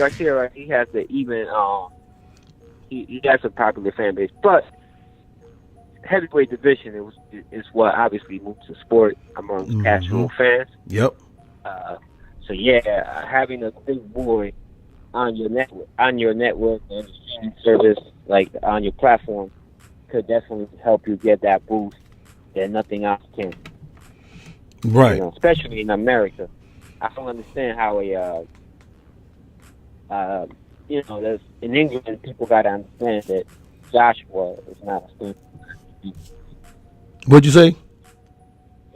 Garcia, right, he has the even he has a popular fan base, but heavyweight division is what obviously moves the sport among casual fans. Yep. So yeah, having a big boy on your network and the streaming service, like on your platform, could definitely help you get that boost that nothing else can. Right. You know, especially in America. I don't understand how there's in England people gotta understand that Joshua is not as What'd you say?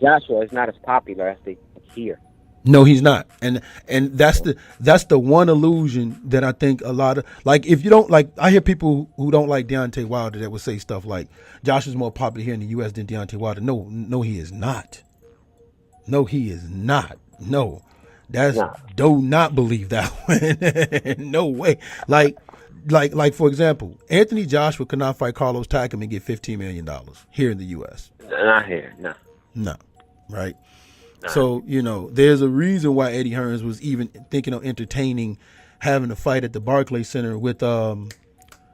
Joshua is not as popular as they think here. No, he's not, and that's the one illusion that I think a lot of, like, if you don't like, I hear people who don't like Deontay Wilder that would say stuff like Josh is more popular here in the U.S. than Deontay Wilder. No, he is not. No, he is not. No, do not believe that one. No way. Like for example, Anthony Joshua could not fight Carlos Takam and get $15 million here in the U.S. Not here, no, right. So, there's a reason why Eddie Hearns was even thinking of entertaining having a fight at the Barclays Center with,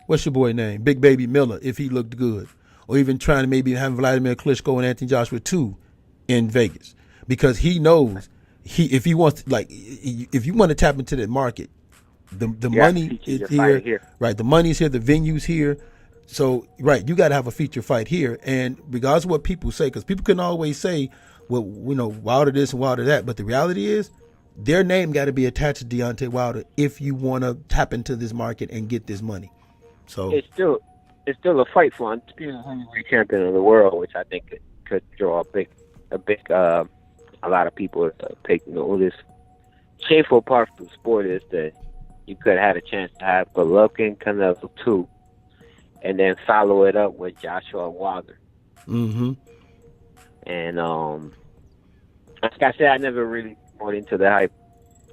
what's your boy name? Big Baby Miller, if he looked good. Or even trying to maybe have Vladimir Klitschko and Anthony Joshua too in Vegas. Because he knows if he wants to, like, if you want to tap into that market, the money is here. Right, the money's here, the venue's here. So, right, you got to have a feature fight here. And regardless of what people say, because people can always say, well, Wilder this and Wilder that, but the reality is their name got to be attached to Deontay Wilder if you want to tap into this market and get this money. So it's still a fight for undisputed heavyweight champion of the world, which I think could draw a lot of people to take. This shameful part of the sport is that you could have had a chance to have Golovkin, Canelo 2, and then follow it up with Joshua Wilder. Mm-hmm. And like I said, I never really bought into the hype.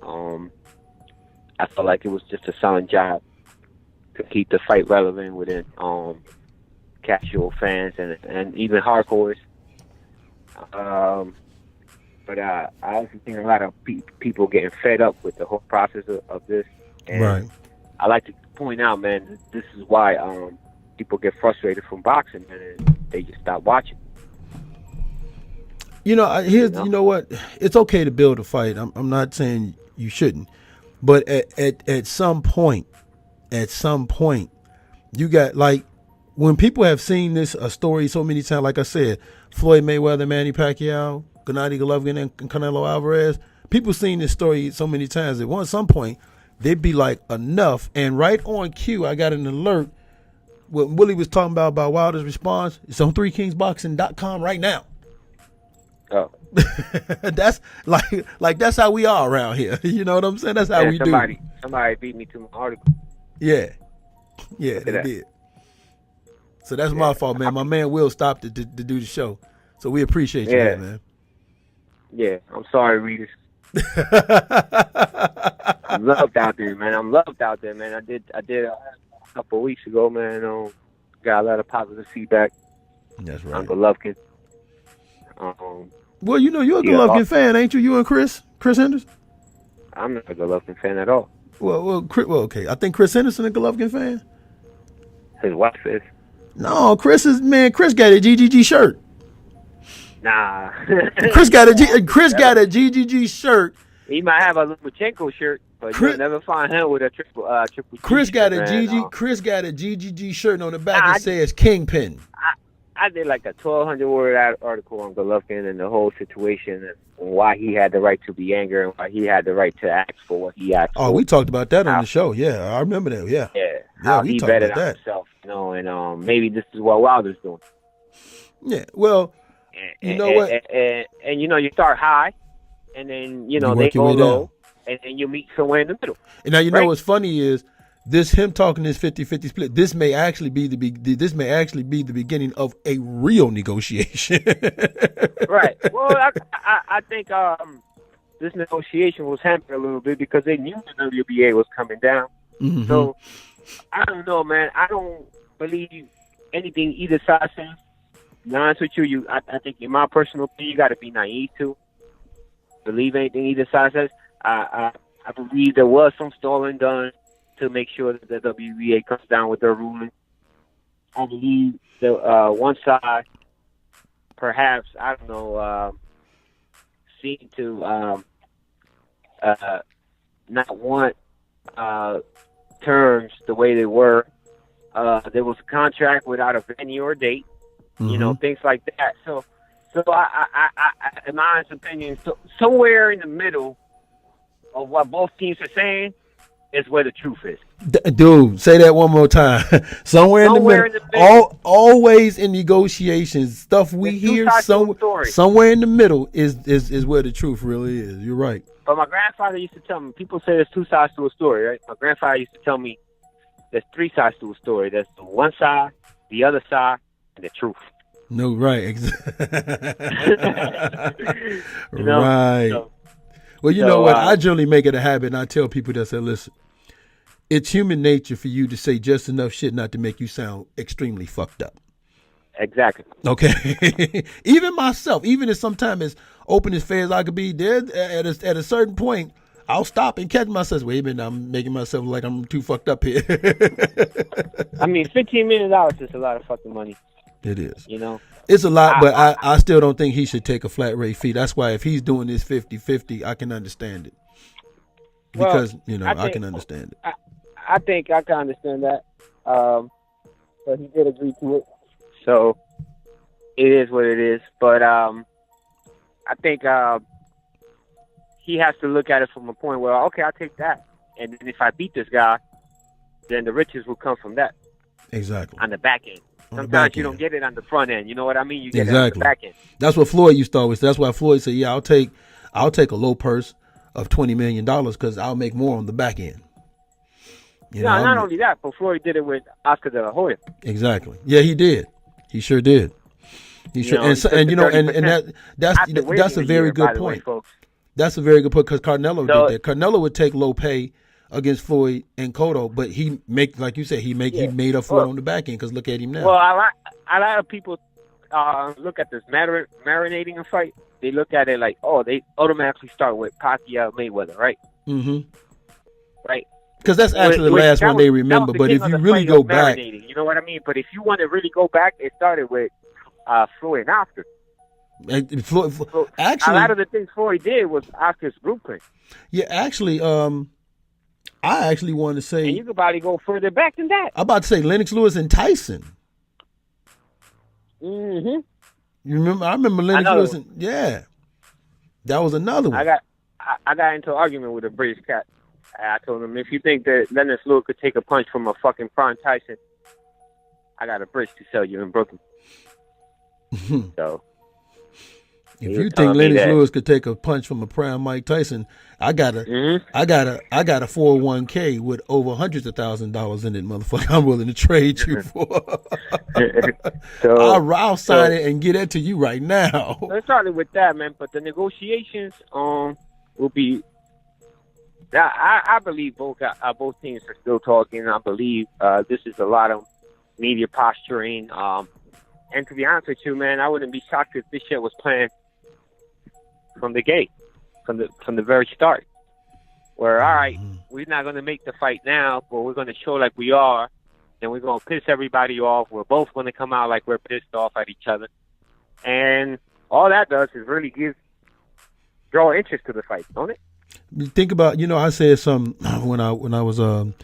I felt like it was just a solid job to keep the fight relevant within casual fans and even hardcores. But I also think a lot of people getting fed up with the whole process of this. And right. I like to point out, man, this is why people get frustrated from boxing, man, and they just stop watching. You know what? It's okay to build a fight. I'm not saying you shouldn't, but at some point, you got, like, when people have seen a story so many times. Like I said, Floyd Mayweather, Manny Pacquiao, Gennady Golovkin, and Canelo Alvarez. People seen this story so many times that at some point they'd be like, enough. And right on cue, I got an alert. What Willie was talking about Wilder's response. It's on 3kingsboxing.com right now. Oh, that's like that's how we are around here. You know what I'm saying? That's how we do. Somebody beat me to my article. Yeah, they did. So that's my fault, man. My man Will stopped to do the show, so we appreciate you, man. Yeah, I'm sorry, readers. I'm loved out there, man. I did a couple of weeks ago, man. Got a lot of positive feedback. That's right. On Golovkin. Well, you're a Golovkin fan, ain't you? You and Chris Henderson? I'm not a Golovkin fan at all. Well, okay. I think Chris Henderson a Golovkin fan. His wife is. No, Chris got a GGG shirt. Nah. Chris got a GGG shirt. He might have a Lomachenko shirt, but you'll never find him with a triple Chris got a GGG shirt on the back that says Kingpin. I did like a 1,200-word article on Golovkin and the whole situation and why he had the right to be angry and why he had the right to ask for what he asked for. Oh, we talked about that on the show. Yeah, I remember that. Yeah. How he betted on himself, and maybe this is what Wilder's doing. Yeah, well, you know what? And you start high, and then, they go low, and then you meet somewhere in the middle. And now, know what's funny is, him talking this 50-50 split, this may actually be the beginning of a real negotiation. Right. Well, I think this negotiation was hampered a little bit because they knew the WBA was coming down. Mm-hmm. So I don't know, man. I don't believe anything either side says. To be honest with you, I think in my personal opinion, you got to be naive to believe anything either side says. I I believe there was some stalling done to make sure that the WBA comes down with their ruling. I believe the one side, perhaps, I don't know, seemed to not want terms the way they were. There was a contract without a venue or date, things like that. So I in my honest opinion, somewhere in the middle of what both teams are saying is where the truth is. Dude, say that one more time. Somewhere in the middle. Always in negotiations, stuff we hear. Somewhere in the middle is where the truth really is. You're right. But my grandfather used to tell me, people say there's two sides to a story, right? My grandfather used to tell me there's three sides to a story. There's the one side, the other side, and the truth. No, right. Right. Well, you know what? I generally make it a habit, and I tell people that, say, listen, it's human nature for you to say just enough shit not to make you sound extremely fucked up. Exactly. Okay. Even myself, even if sometimes as open as fair as I could be, there at a certain point, I'll stop and catch myself. Wait a minute, I'm making myself look like I'm too fucked up here. I mean, $15 million is a lot of fucking money. It is. You know? It's a lot, but I still don't think he should take a flat rate fee. That's why if he's doing this 50-50, I can understand it. Because, I can understand it. I think I can understand that. But he did agree to it. So it is what it is. But I think he has to look at it from a point where, okay, I'll take that. And then if I beat this guy, then the riches will come from that. Exactly. On the back end. Sometimes you don't get it on the front end. You know what I mean? You get it on the back end. That's what Floyd used to always say. That's why Floyd said, yeah, I'll take a low purse of $20 million because I'll make more on the back end. Not only that, but Floyd did it with Oscar De La Hoya. Exactly. Yeah, he did. He sure did. That's a very good point. That's a very good point because Canelo did that. Canelo would take low pay against Floyd and Cotto, but he make, like you said, he made up for it on the back end because look at him now. Well, a lot of people look at this marinating a fight. They look at it like, they automatically start with Pacquiao Mayweather, right? Mm-hmm. Right. Because that's actually the last one they remember. But if you really go back, you know what I mean. But if you want to really go back, it started with Floyd and Oscar. Actually, a lot of the things Floyd did was Oscar's blueprint. Yeah, actually, I actually want to say, and you could probably go further back than that. I'm about to say Lennox Lewis and Tyson. Mm-hmm. You remember? I remember Lennox Lewis. That was another one. I got into an argument with a British cat. I told him, if you think that Lennox Lewis could take a punch from a fucking prime Tyson, I got a bridge to sell you in Brooklyn. So, if you think Lennox Lewis could take a punch from a prime Mike Tyson, I got a 401k with over hundreds of $1,000s in it, motherfucker. I'm willing to trade you for. I'll sign it and get it to you right now. Let's start with that, man. But the negotiations will be. I believe both teams are still talking. I believe this is a lot of media posturing. And to be honest with you, man, I wouldn't be shocked if this shit was planned from the gate, from the very start. Where, all right, we're not going to make the fight now, but we're going to show like we are. Then we're going to piss everybody off. We're both going to come out like we're pissed off at each other. And all that does is really draw interest to the fight, don't it? Think about, I said something when I was on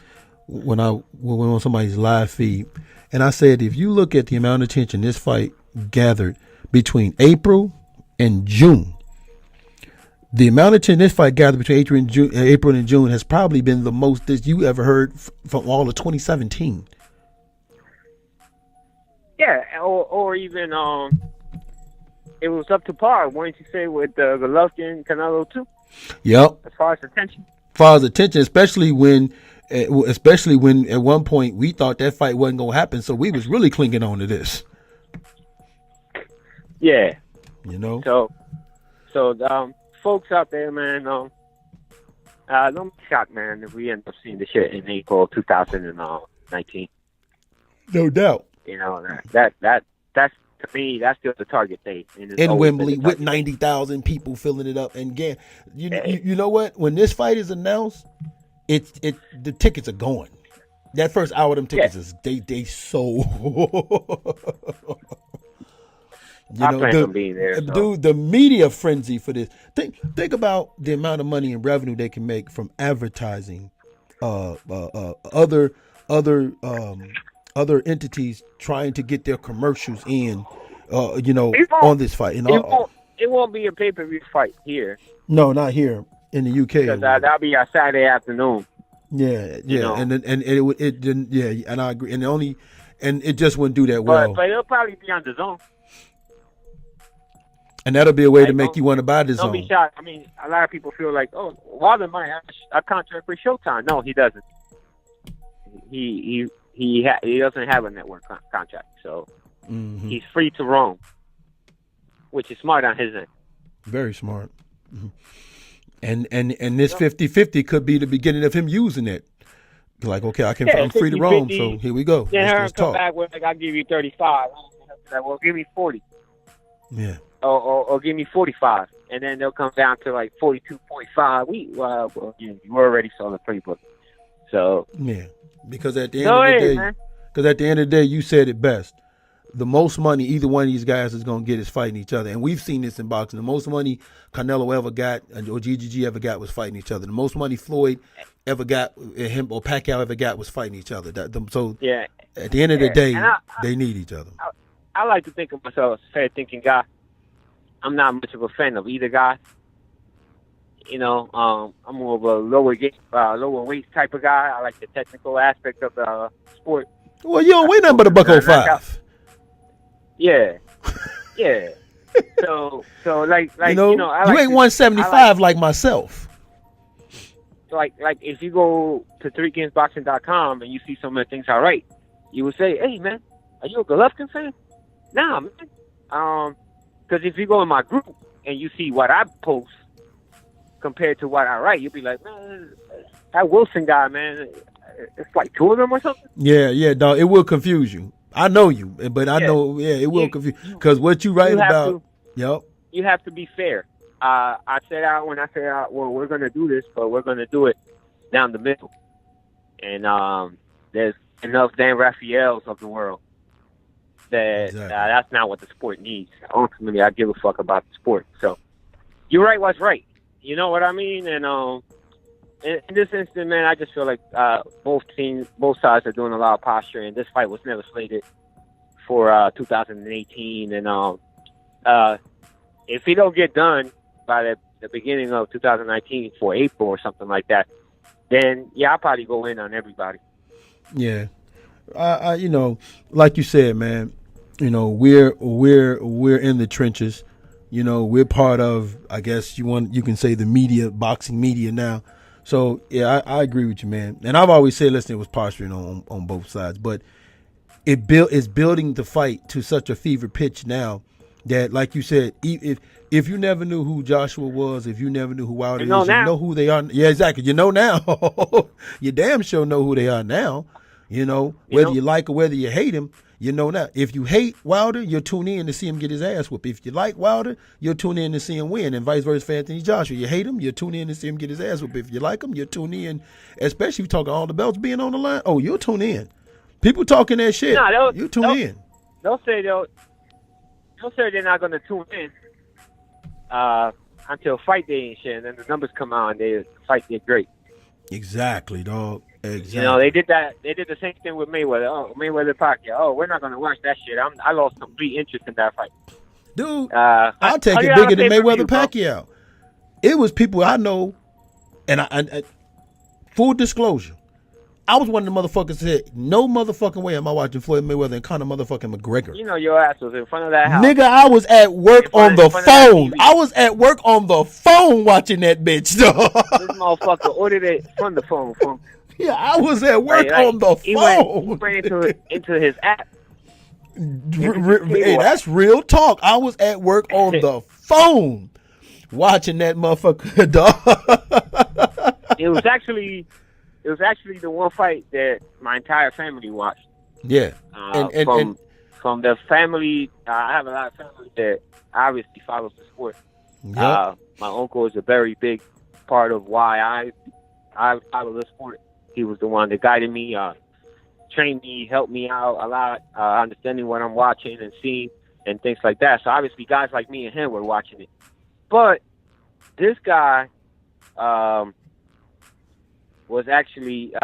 somebody's live feed, and I said if you look at the amount of attention this fight gathered between April and June, the amount of attention this fight gathered between April and June has probably been the most that you ever heard from all of 2017. Yeah, or even it was up to par. Wouldn't you say with Golovkin and Canelo too? Yep. As far as attention, especially when at one point we thought that fight wasn't gonna happen, so we was really clinging on to this. Yeah. So folks out there, man, don't be shocked, man, if we end up seeing the shit in April 2019. No doubt. That's to me, that's still the target date. And it's in always been Wembley the with target date. 90,000 people filling it up. And again, you know what? When this fight is announced, the tickets are going. That first hour of them tickets is they sold. I plan on being there. So. Dude, the media frenzy for this. Think about the amount of money and revenue they can make from advertising. Other entities trying to get their commercials in, on this fight. It won't be a pay-per-view fight here. No, not here in the UK. Because that'll be a Saturday afternoon. Yeah, and it didn't. Yeah, and I agree. And it just wouldn't do that well. But it'll probably be on the zone. And that'll be a way to make you want to buy the zone. Don't be shocked. I mean, a lot of people feel like, oh, Wilder might have a contract with Showtime. No, he doesn't. He doesn't have a network contract, so he's free to roam, which is smart on his end. Very smart. Mm-hmm. And this 50-50 could be the beginning of him using it. Like, okay, I'm free to roam, so here we go. Yeah, let's come back with I'll give you 35. Well, give me 40. Yeah. Or give me 45, and then they'll come down to like 42.5. You already saw the playbook, so yeah. Because at the end of the day, you said it best. The most money either one of these guys is going to get is fighting each other, and we've seen this in boxing. The most money Canelo ever got, or GGG ever got, was fighting each other. The most money Floyd ever got, him or Pacquiao ever got, was fighting each other. So yeah, at the end of the day, they need each other. I like to think of myself as a fair thinking guy. I'm not much of a fan of either guy. I'm more of a lower weight type of guy. I like the technical aspect of the sport. Well, you don't weigh nothing but a $105. Yeah, yeah. So like I you ain't 175 like myself. So like if you go to threekingsboxing.com and you see some of the things I write, you would say, "Hey man, are you a Golovkin fan?" Nah, man. Because if you go in my group and you see what I post compared to what I write, you'll be like, man, that Wilson guy, man, it's like two of them or something. Yeah, dog. It will confuse you. I know you, but I know, it will confuse. Because what you write about, you have to be fair. I said out, well, we're going to do this, but we're going to do it down the middle. And there's enough Dan Raphaels of the world that that's not what the sport needs. Ultimately, I give a fuck about the sport. So you're right what's right. You know what I mean? And in this instant, man, I just feel like both sides are doing a lot of posturing. This fight was never slated for 2018. And if it don't get done by the beginning of 2019 for April or something like that, then, I'll probably go in on everybody. Yeah. Like you said, man, we're in the trenches. We're part of, I guess you can say, the media, boxing media now. So yeah, I agree with you, man. And I've always said, listen, it was posturing on both sides, but it's building the fight to such a fever pitch now that, like you said, if you never knew who Joshua was, if you never knew who Wilder is, you know who they are. Yeah, exactly. You know now. You damn sure know who they are now. Whether you like or whether you hate him, you know now. If you hate Wilder, you'll tune in to see him get his ass whooped. If you like Wilder, you'll tune in to see him win, and vice versa for Anthony Joshua. You hate him, you'll tune in to see him get his ass whooped. If you like him, you'll tune in, especially if you're talking all the belts being on the line. Oh, you'll tune in. People talking that shit. You tune in. They'll say they're not going to tune in until fight day and shit, and then the numbers come out and the fight did great. Exactly, dog. Exactly. They did that. They did the same thing with Mayweather. Oh, Mayweather Pacquiao. Oh, we're not going to watch that shit. I lost complete interest in that fight. Dude, I'll take it bigger than Mayweather Pacquiao. It was people I know, and I full disclosure, I was one of the motherfuckers that said, no motherfucking way am I watching Floyd Mayweather and Conor motherfucking McGregor. Your ass was in front of that house. Nigga, I was at work on the phone. I was at work on the phone watching that bitch, dog. This motherfucker ordered it from the phone. Yeah, I was at work on the phone. He went into his app. Hey, that's real talk. I was at work on the phone watching that motherfucker, dog. It was actually the one fight that my entire family watched. Yeah, from the family, I have a lot of family that obviously follows the sport. Yep. My uncle is a very big part of why I follow the sport. He was the one that guided me, trained me, helped me out a lot, understanding what I'm watching and seeing and things like that. So obviously guys like me and him were watching it. But this guy was actually,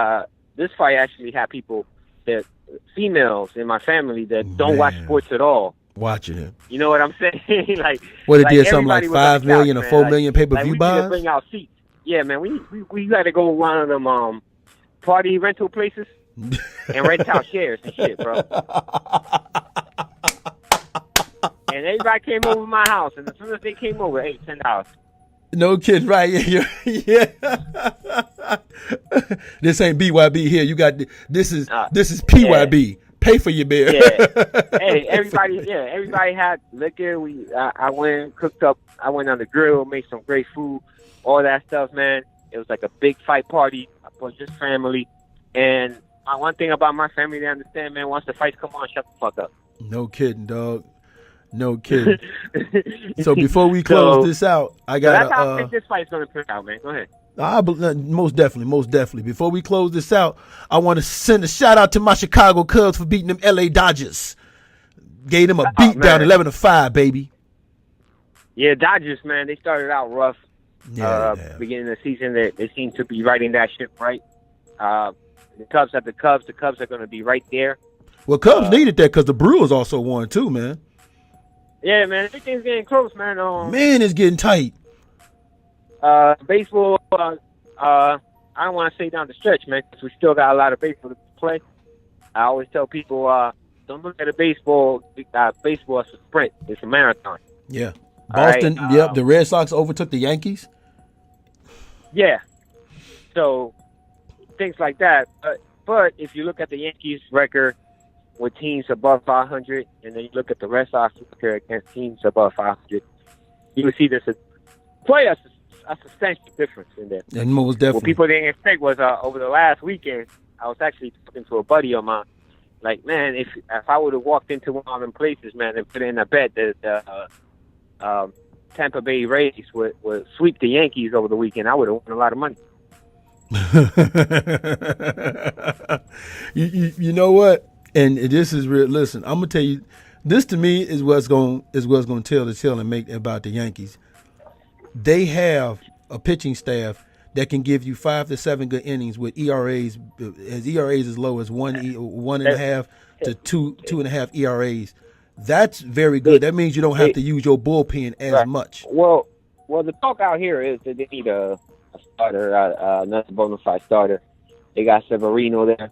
this fight actually had people that, females in my family that don't watch sports at all. Watching him. You know what I'm saying? like, what it like did, something like 5 million or 4 million pay-per-view buys? We need to bring out seats. Yeah, man, we got to go to one of them party rental places and rent out chairs and shit, bro. And everybody came over to my house, and as soon as they came over, hey, $10. No kidding, right? Yeah. This ain't BYB here. You got this is PYB. Yeah. Pay for your beer. Yeah. Hey, everybody had liquor. I went cooked up. I went on the grill, made some great food, all that stuff, man. It was like a big fight party for just family. And one thing about my family, they understand, man. Once the fights come on, shut the fuck up. No kidding, dog. No kidding. So before we close this out, I got. That's how I think this fight's gonna turn out, man. Go ahead. Most definitely. Before we close this out, I want to send a shout out to my Chicago Cubs for beating them LA Dodgers. Gave them a beat down 11-5, baby. Yeah, Dodgers, man. They started out rough. Beginning of the season, they seem to be riding that ship right. The Cubs are the Cubs. The Cubs are going to be right there. Well, Cubs needed that because the Brewers also won too, man. Yeah, man. Everything's getting close, man. Man, it's getting tight. Baseball, I don't want to say down the stretch, man, because we still got a lot of baseball to play. I always tell people, don't look at a baseball. Baseball is a sprint. It's a marathon. Yeah. Boston, right? The Red Sox overtook the Yankees. Yeah. So, things like that. But if you look at the Yankees record with teams above 500, and then you look at the Red Sox record against teams above 500, you will see there's a substantial difference in there. And most definitely. What people didn't expect was over the last weekend, I was actually talking to a buddy of mine. Like, man, if I would have walked into one of them places, man, and put in a bet that Tampa Bay Rays would sweep the Yankees over the weekend, I would have won a lot of money. You know what? And this is real. Listen, I'm gonna tell you. This to me is what's going to tell the tale and make about the Yankees. They have a pitching staff that can give you 5 to 7 good innings with ERAs as low as 1.5 to 2.5 ERAs. That's very good. That means you don't have to use your bullpen as much. Well, the talk out here is that they need a starter, another bona fide starter. They got Severino there,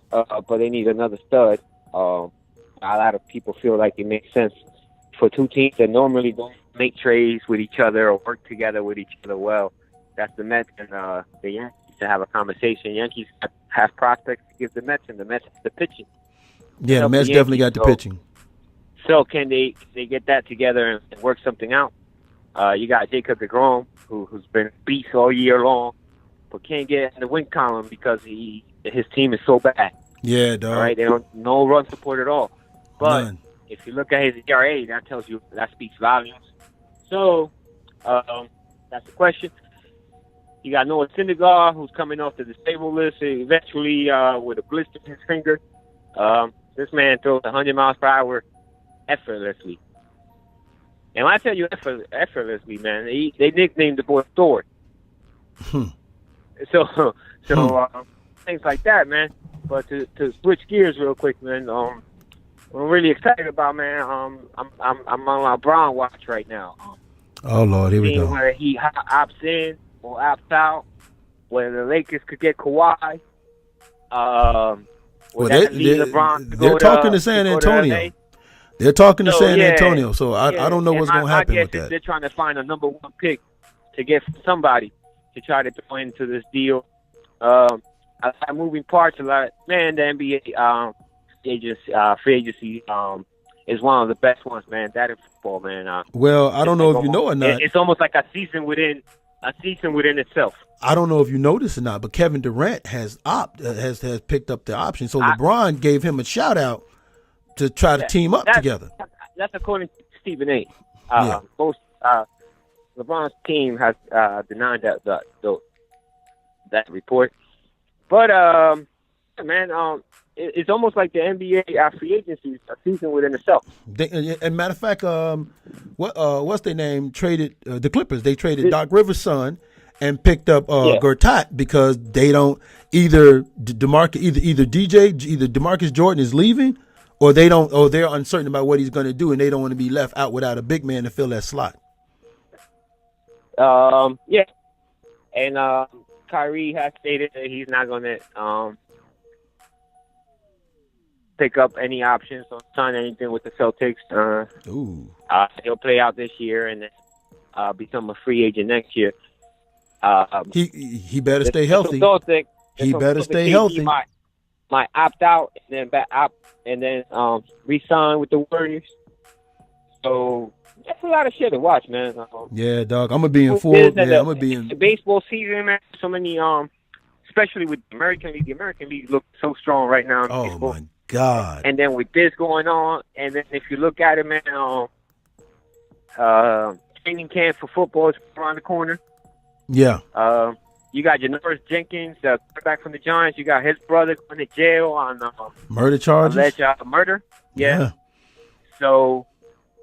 but they need another stud. A lot of people feel like it makes sense for two teams that normally don't make trades with each other or work together with each other well. That's the Mets and the Yankees to have a conversation. Yankees have prospects to give the Mets, and the Mets have the pitching. Yeah, the Mets definitely got the pitching. So can they get that together and work something out? You got Jacob deGrom, who's been a beast all year long, but can't get in the win column because his team is so bad. Yeah, dog. All right, they don't no run support at all. But None. If you look at his ERA, that speaks volumes. So that's the question. You got Noah Syndergaard, who's coming off the disabled list eventually with a blister in his finger. This man throws 100 miles per hour effortlessly. And when I tell you effortlessly, man, they nicknamed the boy Thor. So things like that, man. But to switch gears real quick, man, I'm really excited about, man. I'm on my Brown watch right now. Oh Lord, here we go. Where he opts in or opts out, where the Lakers could get Kawhi. They're talking to San Antonio. They're talking to San Antonio, so I don't know what's going to happen with that. They're trying to find a number one pick to get somebody to try to throw into this deal. A lot of moving parts, a lot. Man, the NBA free agency is one of the best ones, man. That in football, man. Well, I don't know if you know or not. It's almost like a season within itself. I don't know if you noticed or not, but Kevin Durant has picked up the option. So LeBron gave him a shout out to try to team up together. That's according to Stephen A. Yeah. Most LeBron's team has denied that report. But man, it's almost like the NBA free agency a season within itself. And matter of fact, what's their name? Traded the Clippers. They traded Doc Rivers' son and picked up Gortat because they don't either DeMarcus Jordan is leaving, or they're uncertain about what he's going to do, and they don't want to be left out without a big man to fill that slot. Yeah, and Kyrie has stated that he's not going to pick up any options or sign anything with the Celtics. He'll play out this year and then become a free agent next year. He better stay healthy. He better stay healthy. Might opt out and then re-sign with the Warriors. So that's a lot of shit to watch, man. Yeah, dog. I'm gonna be in full. Yeah, I'm gonna be in the baseball season, man. So many, especially with the American League. The American League looks so strong right now. In baseball. My God! And then with this going on, and then if you look at it, man, training camp for football is around the corner. Yeah. You got Janoris Jenkins, back from the Giants. You got his brother going to jail on murder charges. Alleged murder. Yeah. So,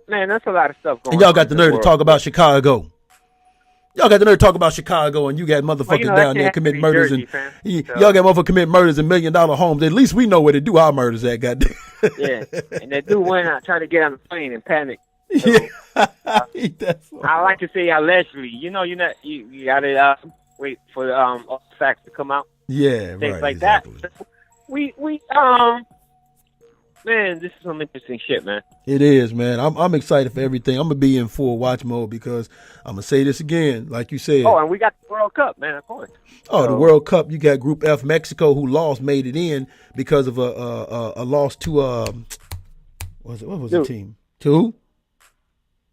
man, that's a lot of stuff going on. And y'all got the nerve to talk about Chicago. Y'all got the nerve to talk about Chicago, and you got motherfuckers down there committing murders, and y'all got motherfuckers committing murders in $1 million homes. At least we know where to do our murders at, goddamn. Yeah, and that dude went out trying to get on the plane and panic. So, I like to say allegedly. You got to wait for all the facts to come out. Yeah, things right, like exactly. that. So we man, this is some interesting shit, man. It is, man. I'm excited for everything. I'm gonna be in full watch mode because I'm gonna say this again, like you said. Oh, and we got the World Cup, man, of course. Oh, the World Cup. You got Group F, Mexico, who made it in because of a loss to what was the team? To who?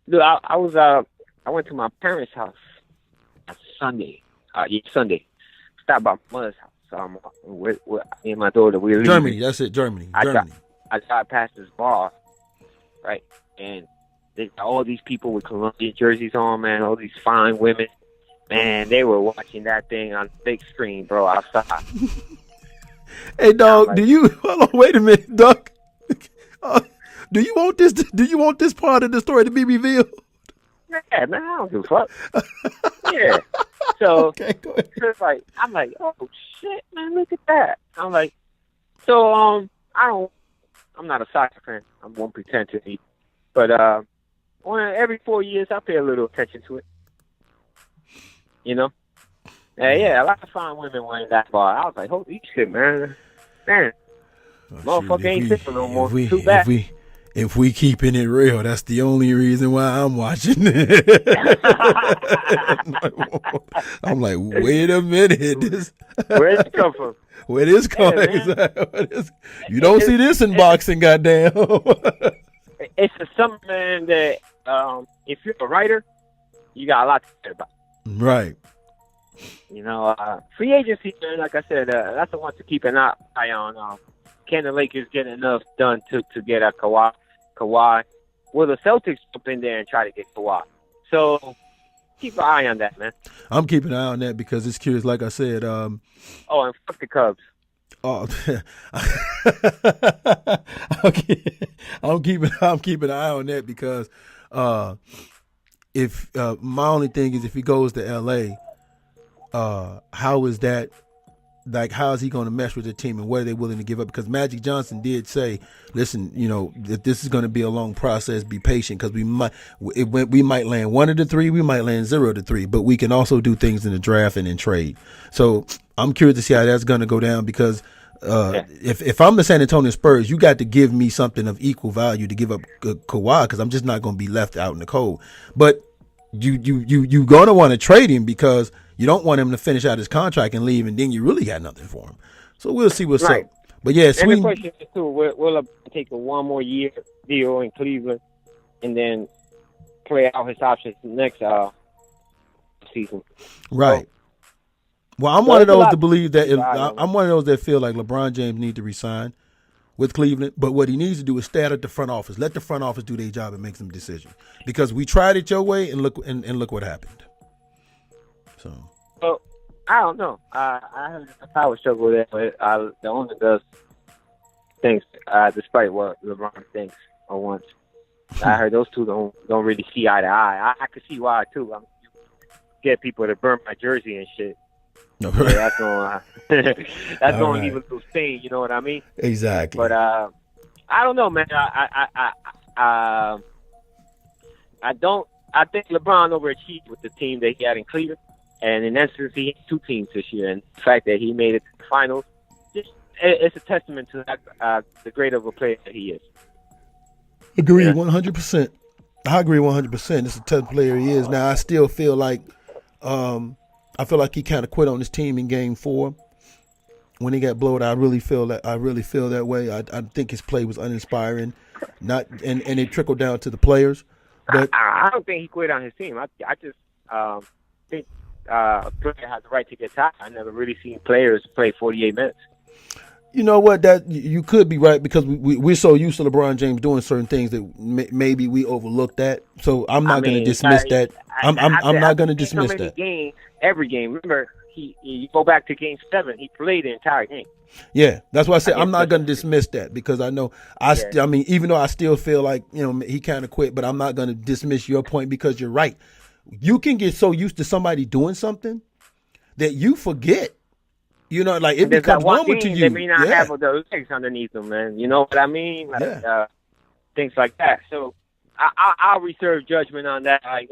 Dude, I went to my parents' house Sunday. Sunday. Stopped by my mother's house. With me and my daughter, we were Germany. leaving. That's it, Germany. I got past this bar, right, and they got all these people with Columbia jerseys on, man. All these fine women, man. They were watching that thing on the big screen, bro, outside. Hey, dog, hold on? Wait a minute, dog. Do you want this? Do you want this part of the story to be revealed? Yeah, man, I don't give a fuck. Yeah. So, okay, go ahead. It's like, I'm like, oh shit, man, look at that. I'm like, so I'm not a soccer fan. I won't pretend to be, but every 4 years I pay a little attention to it. You know? Yeah, a lot of fine women went that bar. I was like, holy shit, man, motherfucker ain't simple no more. Too bad. If we keeping it real, that's the only reason why I'm watching it. I'm like, wait a minute. Where's it come from? Where this coming? You don't see this in boxing, goddamn. It's something, man, that if you're a writer, you got a lot to say about. Right. You know, free agency, man, like I said, that's the one to keep an eye on. Can the Lakers get enough done to get a Kawhi? Will the Celtics jump in there and try to get Kawhi? So keep an eye on that, man. I'm keeping an eye on that because it's curious. Like I said, and fuck the Cubs. Oh, I'm keeping an eye on that because if my only thing is if he goes to LA, how is that? Like, how is he going to mesh with the team, and what are they willing to give up? Because Magic Johnson did say, "Listen, if this is going to be a long process, be patient because we might land 1 of the 3, we might land 0 of the 3, but we can also do things in the draft and in trade." So I'm curious to see how that's going to go down because if I'm the San Antonio Spurs, you got to give me something of equal value to give up Kawhi because I'm just not going to be left out in the cold. But you going to want to trade him because you don't want him to finish out his contract and leave, and then you really got nothing for him. So we'll see what's up. But yeah, and the question is too: will take a 1 more year deal in Cleveland, and then play out his options next season? Right. Well, I'm one of those to believe that I'm one of those that feel like LeBron James need to resign. with Cleveland. But what he needs to do is stay out of the front office. Let the front office do their job and make some decisions. Because we tried it your way, and look what happened. So. Well, I don't know. I have a power struggle there, but the owner does things despite what LeBron thinks or wants. I heard those two don't really see eye to eye. I could see why too. I mean, you get people to burn my jersey and shit. No. Yeah, that's going to leave a little stain. You know what I mean? Exactly. But I don't know, man. I think LeBron overachieved with the team that he had in Cleveland, and in essence, he had two teams this year. And the fact that he made it to the finals, it's a testament to the great of a player that he is. Agree 100%. I agree 100%. It's a tough player he is. Now I still feel like he kind of quit on his team in Game 4 when he got blown out. I really feel that way. I think his play was uninspiring, and it trickled down to the players. But I don't think he quit on his team. I just think a player has the right to get tired. I never really seen players play 48 minutes. You know what? That you could be right because we're so used to LeBron James doing certain things that maybe we overlooked that. So I'm not going to dismiss that. I'm not going to dismiss that. Every game. Remember, you go back to Game 7. He played the entire game. Yeah, that's why I said I'm not going to dismiss that because I know I mean, even though I still feel like he kind of quit, but I'm not going to dismiss your point because you're right. You can get so used to somebody doing something that you forget. Like it becomes normal to you. They may not have the legs underneath them, man. You know what I mean? Like, things like that. So I'll reserve judgment on that. Like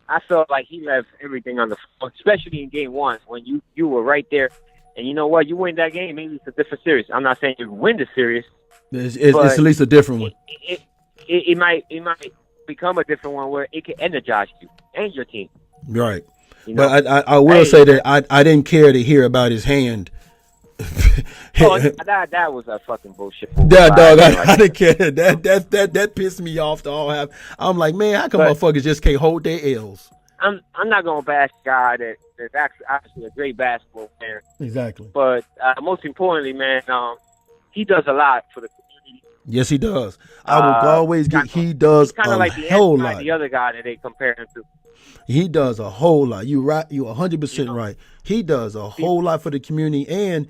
I felt like he left everything on the floor, especially in Game 1 when you were right there. And you know what? You win that game, maybe it's a different series. I'm not saying you win the series. It's at least a different one. It might become a different one where it can energize you and your team. Right. But I will say that I didn't care to hear about his hand. That was a fucking bullshit. Dog, I didn't care. That pissed me off to all have. I'm like, man, how come motherfuckers just can't hold their L's? I'm not gonna bash a guy that's actually a great basketball player. Exactly. But most importantly, man, he does a lot for the community. Yes, he does. I will always get. He does kind of like the other guy that they compare him to. He does a whole lot. You're right. You're 100% right. He does a whole lot for the community and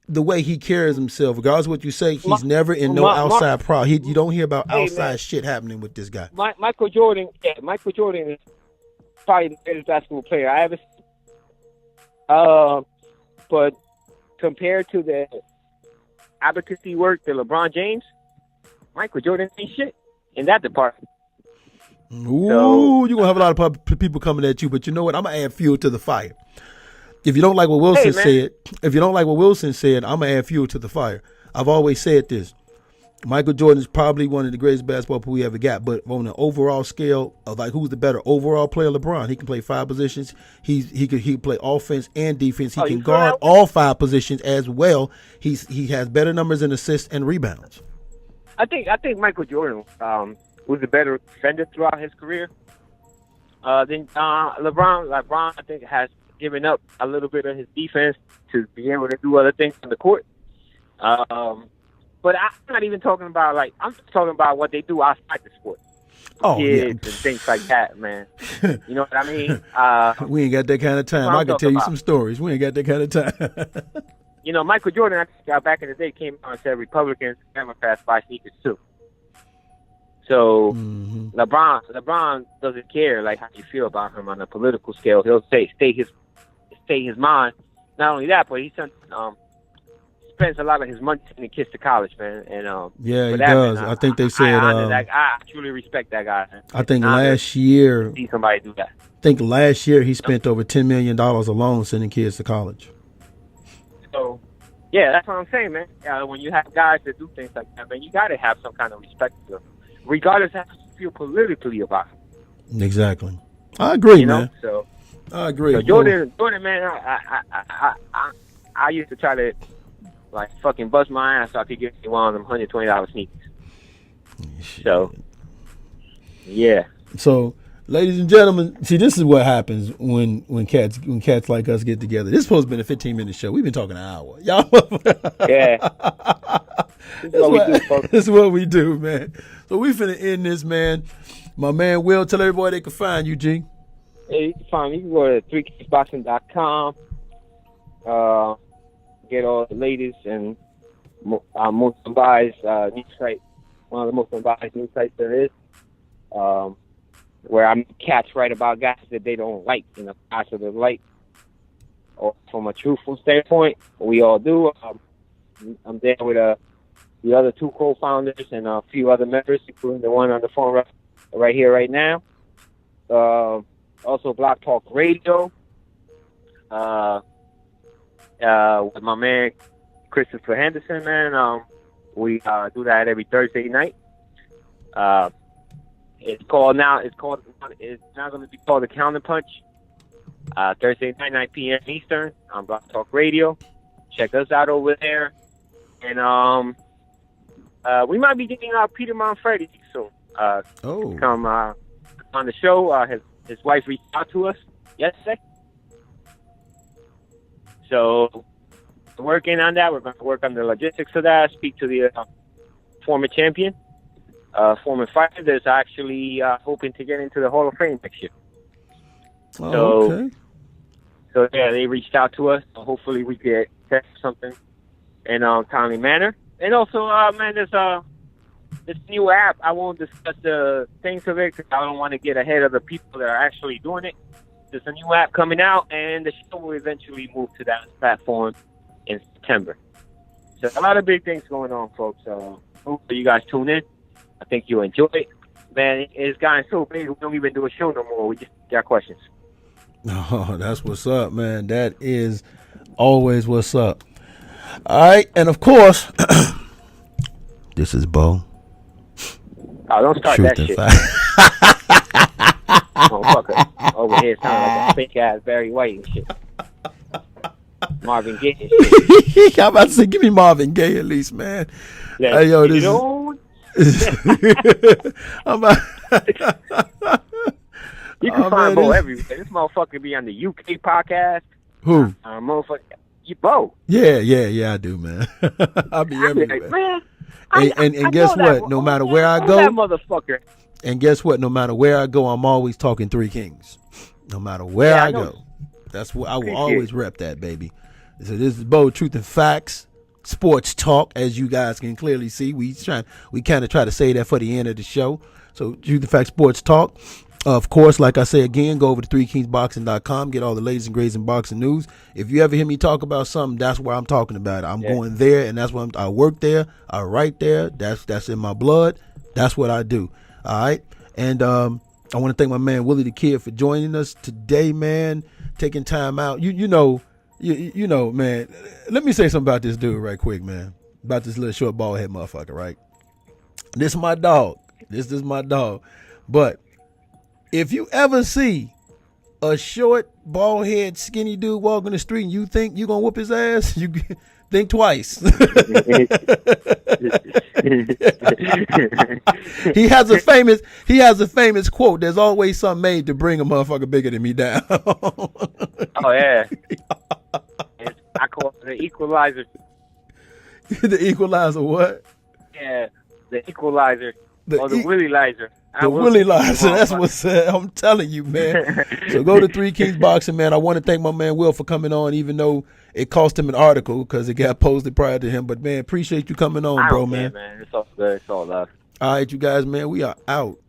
the way he carries himself. Regardless of what you say, he's never in no outside problem. You don't hear about outside shit happening with this guy. Michael Jordan is probably the greatest basketball player I ever seen. But compared to the advocacy work that LeBron James, Michael Jordan ain't shit in that department. Ooh, you're going to have a lot of people coming at you, but you know what? I'm going to add fuel to the fire. If you don't like what Wilson said, I'm going to add fuel to the fire. I've always said this. Michael Jordan is probably one of the greatest basketball players we ever got, but on an overall scale of like who's the better overall player, LeBron. He can play 5 positions. He can play offense and defense. He can guard all 5 positions as well. He has better numbers in assists and rebounds. I think Michael Jordan was a better defender throughout his career than LeBron. LeBron, I think, has given up a little bit of his defense to be able to do other things on the court. But I'm not even talking about I'm just talking about what they do outside the sport. Kids and things like that, man. You know what I mean? We ain't got that kind of time. I can tell you some stories. We ain't got that kind of time. Michael Jordan, back in the day, came out and said Republicans and Democrats buy sneakers too. So LeBron doesn't care how you feel about him on a political scale. He'll stay his mind. Not only that, but he spends a lot of his money sending kids to college, man. And he does. Man, I think they said I truly respect that guy. Man. I think last year see somebody do that. I think last year he spent over $10 million alone sending kids to college. So, yeah, that's what I'm saying, man. When you have guys that do things like that, man, you got to have some kind of respect for them, regardless of how you feel politically about it. Exactly. I agree, man. So I agree. So Jordan, man, I used to try to fucking bust my ass so I could get one of them $120 sneakers. Shit. So, yeah. So, ladies and gentlemen, see, this is what happens when cats like us get together. This is supposed to be a 15-minute show. We've been talking an hour, y'all. Yeah. This is what we do, folks. This is what we do, man. So we finna end this, man. My man Will, tell everybody they can find you, G. Hey, you can find me. You can go to 3kingsboxing.com. Get all the latest and most unbiased news site. One of the most unbiased news sites there is. Where I'm catch right about guys that they don't like in a positive light, or from a truthful standpoint. We all do. I'm there with the other two co-founders and a few other members, including the one on the phone right here, right now. Also, Block Talk Radio with my man Christopher Henderson. Man, we do that every Thursday night. It's now going to be called the Counter Punch. Thursday night, 9 p.m. Eastern on Block Talk Radio. Check us out over there. And we might be getting Peter Manfredi soon. Come on the show. His wife reached out to us yesterday. So we're working on that. We're going to work on the logistics of that. Speak to the former champion. Former fighter that's actually hoping to get into the Hall of Fame next year. So yeah, they reached out to us. So hopefully we get test something in a timely manner. And also, man, there's this new app. I won't discuss the things of it because I don't want to get ahead of the people that are actually doing it. There's a new app coming out, and the show will eventually move to that platform in September. So a lot of big things going on, folks. Hopefully you guys tune in. I think you'll enjoy it. Man, it's gotten so big, we don't even do a show no more. We just got questions. Oh, that's what's up, man. That is always what's up. All right, and of course, this is Bo. Oh, don't start Truth that and shit. Fact. Motherfucker over here sounding like a fake ass Barry White and shit. Marvin Gaye and shit. I'm about to say, give me Marvin Gaye at least, man. Hey, yo, this I'm about You can find Bo everywhere. This motherfucker be on the UK podcast. Who? Motherfucker, you Bo. Yeah, I do, man. I'll be everywhere. Like, man, and guess what? No matter where I go, that motherfucker. And guess what? No matter where I go, I'm always talking Three Kings. No matter where I go, that's what I will always rep that, baby. So this is Bo, Truth and Facts, sports talk, as you guys can clearly see. We kind of try to say that for the end of the show. So Truth and Facts, sports talk. Of course, like I say again, go over to 3kingsboxing.com, get all the latest and greatest in boxing news. If you ever hear me talk about something, that's where I'm talking about it. I'm going there, and that's what I work there. I write there. That's in my blood. That's what I do. All right. And I want to thank my man Willie the Kid for joining us today, man. Taking time out. You know, man. Let me say something about this dude right quick, man. About this little short bald head motherfucker, right? This is my dog. This is my dog. But if you ever see a short, bald head, skinny dude walking the street and you think you're gonna whoop his ass, you think twice. He has a famous quote. There's always something made to bring a motherfucker bigger than me down. Oh yeah. I call it the equalizer. The equalizer what? Yeah, the equalizer. The Willie-lizer. The Willie-lizer. That's what's I'm telling you, man. So go to 3 Kings Boxing, man. I want to thank my man Will for coming on, even though it cost him an article because it got posted prior to him. But, man, appreciate you coming on, bro, man. Man. It's all good. It's all love. All right, you guys, man. We are out.